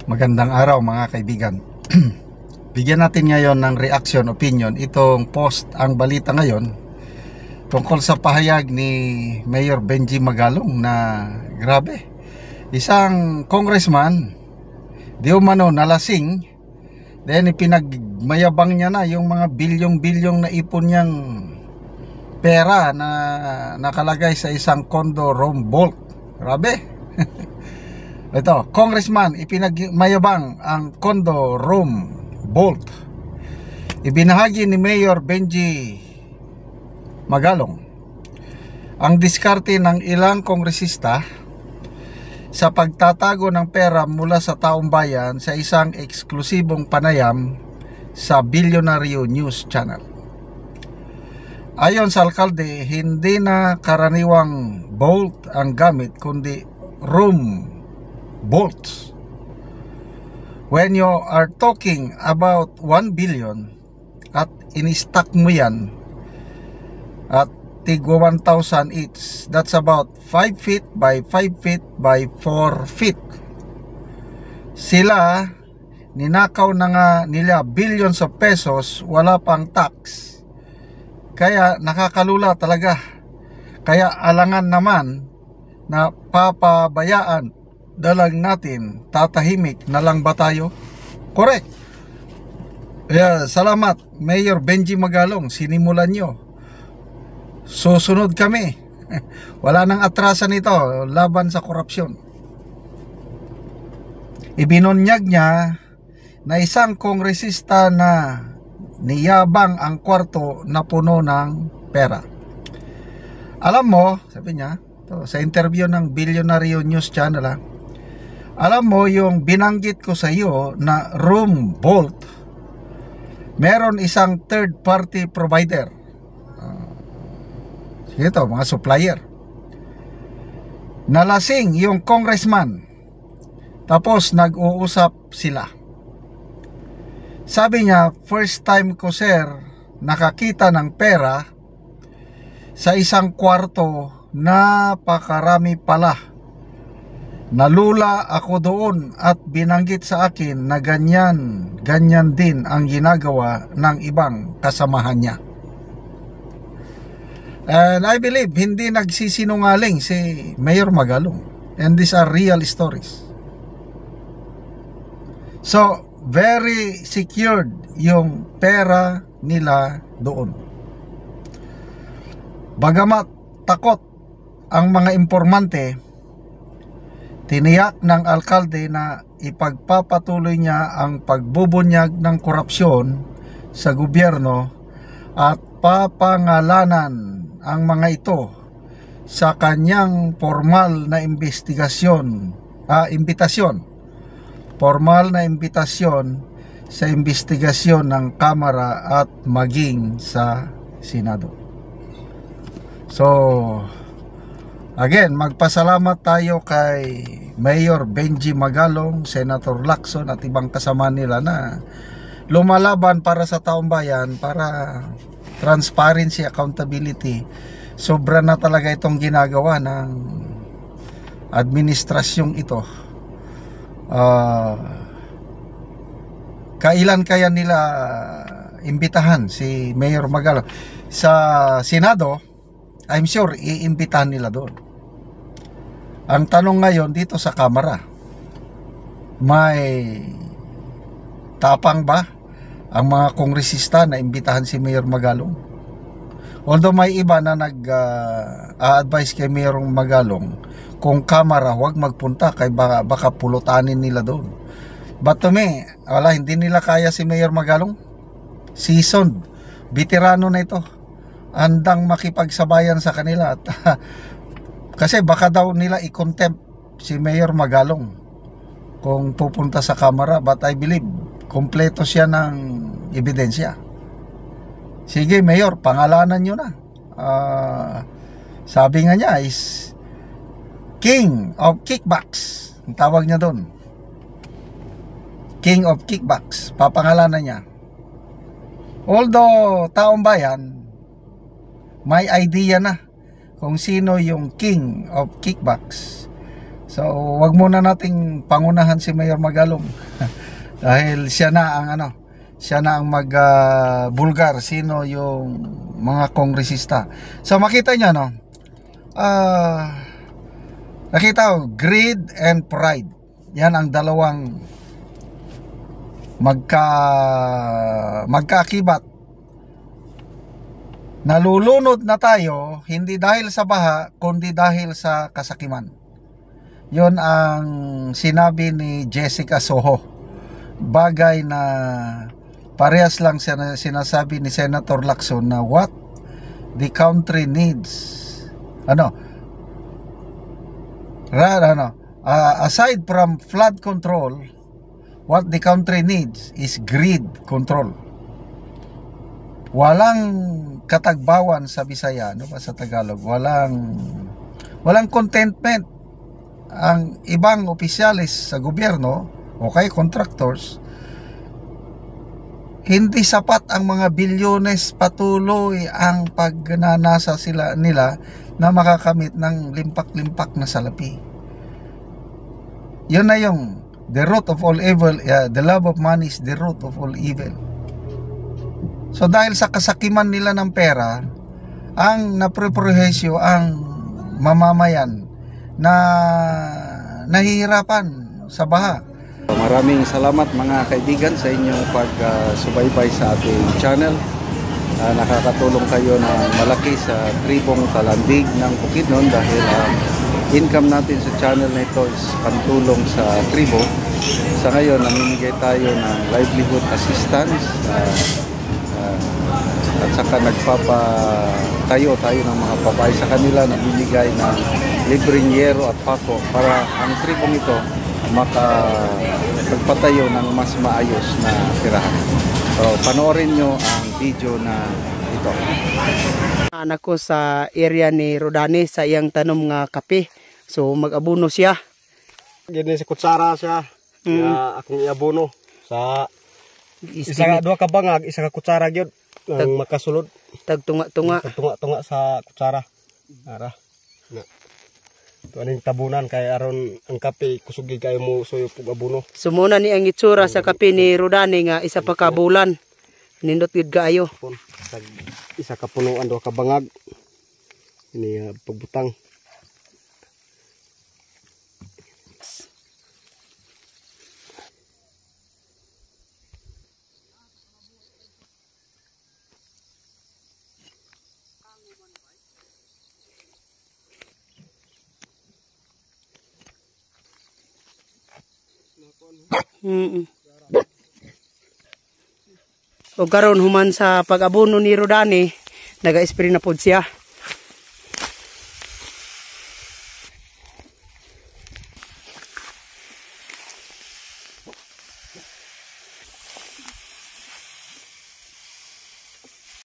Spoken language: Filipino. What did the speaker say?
Magandang araw mga kaibigan. Bigyan natin ngayon ng reaction, opinion itong post, ang balita ngayon tungkol sa pahayag ni Mayor Benji Magalong na grabe, isang congressman di umano nalasing, then ipinagmayabang niya na yung mga bilyong-bilyong na ipon niyang pera na nakalagay sa isang condo room vault. Grabe. Ito, congressman ipinagmayabang ang condo room vault. Ibinahagi ni Mayor Benji Magalong ang diskarte ng ilang kongresista sa pagtatago ng pera mula sa taong bayan sa isang eksklusibong panayam sa Billionaire News Channel. Ayon sa alkalde, hindi na karaniwang vault ang gamit kundi room vaults. When you are talking about 1 billion at in-stack mo yan at tigwa 1,000 each, that's about 5 feet by 5 feet by 4 feet. Sila ninakaw na nga nila billions of pesos, wala pang tax. Kaya nakakalula talaga. Kaya alangan naman na papabayaan dalang natin, tatahimik na lang ba tayo? Correct. Salamat Mayor Benji Magalong, sinimulan nyo. Susunod kami. Wala nang atrasan ito laban sa korupsyon. Ibinunyag niya na isang kongresista na niyabang ang kwarto na puno ng pera. Alam mo, sabi niya sa interview ng Billionaire News Channel, alam mo yung binanggit ko sa iyo na room vault, meron isang third party provider. Ito, mga supplier. Nalasing yung congressman, tapos nag-uusap sila. Sabi niya, first time ko sir nakakita ng pera sa isang kwarto, napakarami pala. Nalula ako doon at binanggit sa akin na ganyan din ang ginagawa ng ibang kasamahan niya. And I believe hindi nagsisinungaling si Mayor Magalong. And these are real stories. So, very secured yung pera nila doon. Bagamat takot ang mga impormante, tiniyak ng alkalde na ipagpapatuloy niya ang pagbubunyag ng korupsyon sa gobyerno at papangalanan ang mga ito sa kanyang formal na imbitasyon sa investigasyon ng Kamara at maging sa Senado. So, again, magpasalamat tayo kay Mayor Benji Magalong, Senator Lacson at ibang kasama nila na lumalaban para sa taong bayan, para transparency, accountability. Sobra na talaga itong ginagawa ng administrasyong ito. Kailan kaya nila imbitahan si Mayor Magalong sa Senado? I'm sure iimbitahan nila doon. Ang tanong ngayon dito sa Kamara, may tapang ba ang mga kongresista na imbitahan si Mayor Magalong? Although may iba na nag-advise kay Mayor Magalong, kung Kamara huwag magpunta kay baka pulutanin nila doon. But to me, hindi nila kaya si Mayor Magalong. Seasoned, veterano na ito, andang makipagsabayan sa kanila at kasi baka daw nila i-contempt si Mayor Magalong kung pupunta sa Kamara. But I believe kompleto siya ng ebidensya. Sige Mayor, pangalanan nyo na. Sabi nga niya is King of Kickbacks, ang tawag niya doon, King of Kickbacks, papangalanan niya. Although taong bayan may idea na kung sino yung King of Kickbacks. So, wag muna nating pangunahan si Mayor Magalong. Dahil siya na ang mag-bulgar sino yung mga kongresista. So, makita niya, no? Nakita ko, greed and pride. Yan ang dalawang magkaakibat. Nalulunod na tayo, hindi dahil sa baha, kundi dahil sa kasakiman. Yon ang sinabi ni Jessica Soho. Bagay na parehas lang sinasabi ni Senator Lacson na what the country needs. Aside from flood control, what the country needs is greed control. Walang katagbawan sa Bisaya, sa Tagalog. Walang contentment. Ang ibang opisyalis sa gobyerno o kay contractors, hindi sapat ang mga bilyones, patuloy ang pagnanasa nila na makakamit ng limpak-limpak na salapi. Yun na yung the root of all evil. The love of money is the root of all evil. So dahil sa kasakiman nila ng pera, ang napreprohesyo ang mamamayan na nahihirapan sa baha. Maraming salamat mga kaibigan sa inyong pagsubaybay sa ating channel. Nakakatulong kayo ng malaki sa tribong Talandig ng Bukidnon dahil income natin sa channel na ito is pantulong sa tribo. Sa ngayon, namimigay tayo ng livelihood assistance at saka nagpapatayo tayo ng mga babae sa kanila, namimigay ng libreng yero at pako para ang tribong ito makapagpatayo ng mas maayos na tirahan. So, panoorin nyo ang video na ito. Anak ko sa area ni Rodani sa iyang tanom nga kape. So mag-abono siya. Gini sa kutsara siya. Akong iabono sa isa duha ka bangag, isa ka kutsara gyud ang makasulod. Tagtunga-tunga. Tagtunga-tunga sa kutsara. Ara. Na. Tuaning tabunan kay aron ang kape kusugi kayo mo suyo pug abono. Sumuna ni ang itsura sa kape ni Rodani nga isa pa ka bulan. Nindot gid kaayo. Isa ka punuan duha ka bangag. Ini pagbutang. O karon human sa pag-abono ni Rodani, naga-spray na pod siya.